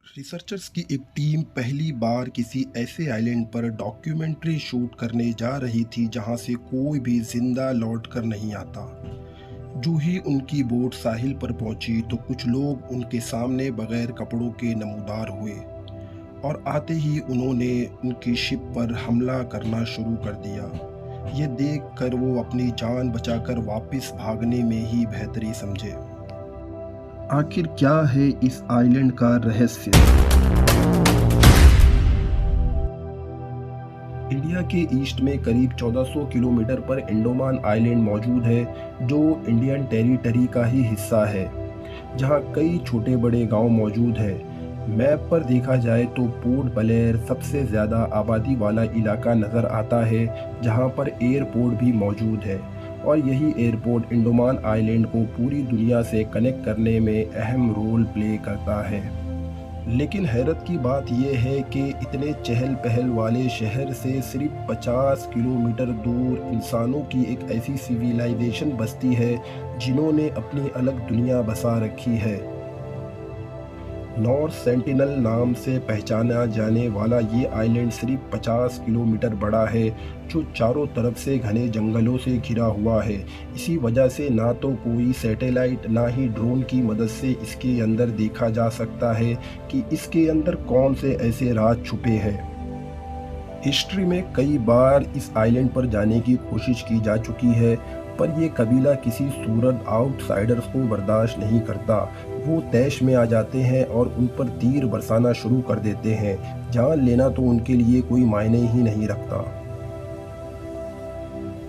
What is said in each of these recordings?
Researchers की एक team पहली बार किसी ऐसे आइलैंड पर डॉक्यूमेंट्री शूट करने जा रही थी जहां से कोई भी जिंदा लौट कर नहीं आता। जो ही उनकी बोट साहिल पर पहुंची तो कुछ लोग उनके सामने बगैर कपड़ों के नमूदार हुए और आते ही उन्होंने उनकी शिप पर हमला करना शुरू कर दिया। ये देख कर वो अपनी जान बचाकर वापस भागने में ही बेहतरी समझे। आखिर क्या है इस आइलैंड का रहस्य? इंडिया के ईस्ट में करीब 1400 किलोमीटर पर अंडमान आइलैंड मौजूद है, जो इंडियन टेरिटरी का ही हिस्सा है, जहां कई छोटे बड़े गांव मौजूद हैं। मैप पर देखा जाए तो पोर्ट ब्लेयर सबसे ज़्यादा आबादी वाला इलाका नज़र आता है, जहां पर एयरपोर्ट भी मौजूद है और यही एयरपोर्ट अंडमान आइलैंड को पूरी दुनिया से कनेक्ट करने में अहम रोल प्ले करता है। लेकिन हैरत की बात यह है कि इतने चहल पहल वाले शहर से सिर्फ 50 किलोमीटर दूर इंसानों की एक ऐसी सिविलाइजेशन बसती है जिन्होंने अपनी अलग दुनिया बसा रखी है। नॉर्थ सेंटिनल नाम से पहचाना जाने वाला ये आइलैंड सिर्फ 50 किलोमीटर बड़ा है, जो चारों तरफ से घने जंगलों से घिरा हुआ है। इसी वजह से ना तो कोई सैटेलाइट ना ही ड्रोन की मदद से इसके अंदर देखा जा सकता है कि इसके अंदर कौन से ऐसे राज छुपे हैं। हिस्ट्री में कई बार इस आइलैंड पर जाने की कोशिश की जा चुकी है, पर यह कबीला किसी सूरत आउटसाइडर्स को बर्दाश्त नहीं करता। वो तैश में आ जाते हैं और उन पर तीर बरसाना शुरू कर देते हैं। जान लेना तो उनके लिए कोई मायने ही नहीं रखता।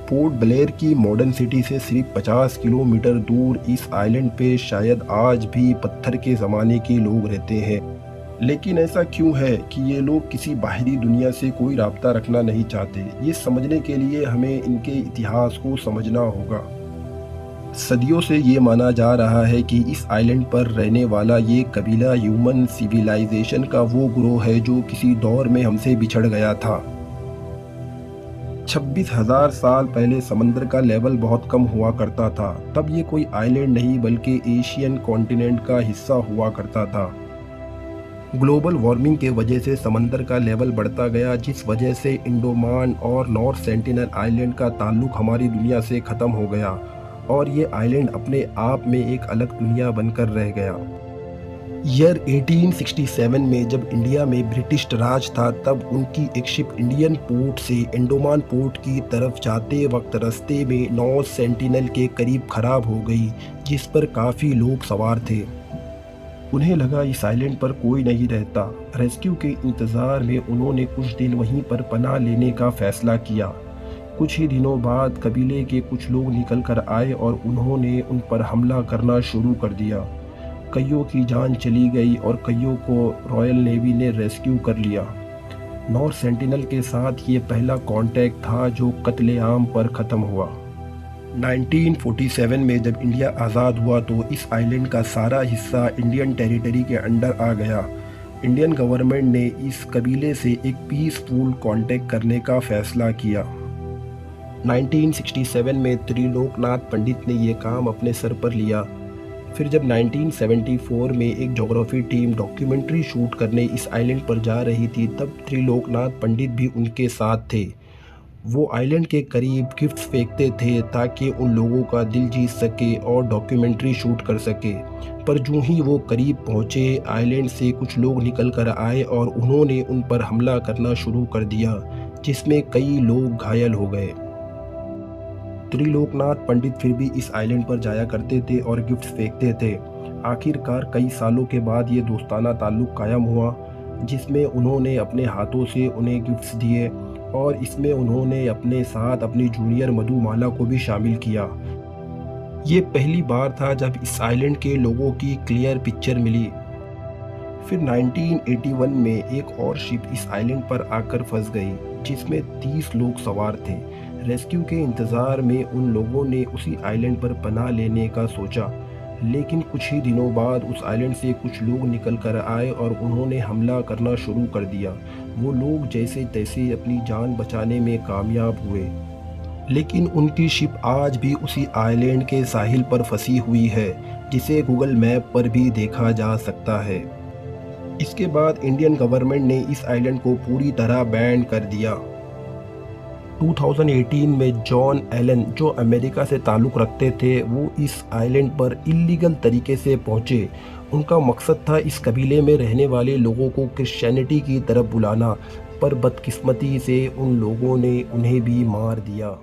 पोर्ट ब्लेयर की मॉडर्न सिटी से सिर्फ 50 किलोमीटर दूर इस आइलैंड पे शायद आज भी पत्थर के ज़माने के लोग रहते हैं। लेकिन ऐसा क्यों है कि ये लोग किसी बाहरी दुनिया से कोई राब्ता रखना नहीं चाहते? ये समझने के लिए हमें इनके इतिहास को समझना होगा। सदियों से ये माना जा रहा है कि इस आइलैंड पर रहने वाला ये कबीला ह्यूमन सिविलाइजेशन का वो ग्रोह है जो किसी दौर में हमसे बिछड़ गया था। 26,000 साल पहले समंदर का लेवल बहुत कम हुआ करता था। तब ये कोई आइलैंड नहीं बल्कि एशियन कॉन्टिनेंट का हिस्सा हुआ करता था। ग्लोबल वार्मिंग के वजह से समंदर का लेवल बढ़ता गया, जिस वजह से अंडमान और नॉर्थ सेंटिनल आइलैंड का ताल्लुक हमारी दुनिया से ख़त्म हो गया और ये आइलैंड अपने आप में एक अलग दुनिया बनकर रह गया। ईयर 1867 में जब इंडिया में ब्रिटिश राज था, तब उनकी एक शिप इंडियन पोर्ट से अंडमान पोर्ट की तरफ जाते वक्त रास्ते में नॉर्थ सेंटिनल के करीब ख़राब हो गई, जिस पर काफ़ी लोग सवार थे। उन्हें लगा इस आइलैंड पर कोई नहीं रहता। रेस्क्यू के इंतज़ार में उन्होंने कुछ दिन वहीं पर पनाह लेने का फ़ैसला किया। कुछ ही दिनों बाद कबीले के कुछ लोग निकल कर आए और उन्होंने उन पर हमला करना शुरू कर दिया। कईयों की जान चली गई और कईयों को रॉयल नेवी ने रेस्क्यू कर लिया। नॉर्थ सेंटिनल के साथ ये पहला कांटेक्ट था जो कत्लेआम पर ख़त्म हुआ। 1947 में जब इंडिया आज़ाद हुआ तो इस आइलैंड का सारा हिस्सा इंडियन टेरिटरी के अंडर आ गया। इंडियन गवर्नमेंट ने इस कबीले से एक पीसफुल कांटेक्ट करने का फ़ैसला किया। 1967 में त्रिलोकनाथ पंडित ने ये काम अपने सर पर लिया। फिर जब 1974 में एक ज्योग्राफी टीम डॉक्यूमेंट्री शूट करने इस आइलैंड पर जा रही थी, तब त्रिलोकनाथ पंडित भी उनके साथ थे। वो आइलैंड के करीब गिफ्ट्स फेंकते थे ताकि उन लोगों का दिल जीत सके और डॉक्यूमेंट्री शूट कर सके। पर जो ही वो करीब पहुँचे, आइलैंड से कुछ लोग निकल कर आए और उन्होंने उन पर हमला करना शुरू कर दिया, जिसमें कई लोग घायल हो गए। त्रिलोकनाथ पंडित फिर भी इस आइलैंड पर जाया करते थे और गिफ्ट्स फेंकते थे। आखिरकार कई सालों के बाद ये दोस्ताना ताल्लुक़ कायम हुआ, जिसमें उन्होंने अपने हाथों से उन्हें गिफ्ट्स दिए और इसमें उन्होंने अपने साथ अपनी जूनियर मधुमाला को भी शामिल किया। ये पहली बार था जब इस आइलैंड के लोगों की क्लियर पिक्चर मिली। फिर 1981 में एक और शिप इस आइलैंड पर आकर फंस गई, जिसमें 30 लोग सवार थे। रेस्क्यू के इंतज़ार में उन लोगों ने उसी आइलैंड पर पनाह लेने का सोचा, लेकिन कुछ ही दिनों बाद उस आइलैंड से कुछ लोग निकल कर आए और उन्होंने हमला करना शुरू कर दिया। वो लोग जैसे तैसे अपनी जान बचाने में कामयाब हुए, लेकिन उनकी शिप आज भी उसी आइलैंड के साहिल पर फंसी हुई है, जिसे गूगल मैप पर भी देखा जा सकता है। इसके बाद इंडियन गवर्नमेंट ने इस आइलैंड को पूरी तरह बैन कर दिया। 2018 में जॉन एलन जो अमेरिका से ताल्लुक़ रखते थे वो इस आइलैंड पर इल्लीगल तरीके से पहुँचे। उनका मकसद था इस कबीले में रहने वाले लोगों को क्रिश्चियनिटी की तरफ बुलाना, पर बदकिस्मती से उन लोगों ने उन्हें भी मार दिया।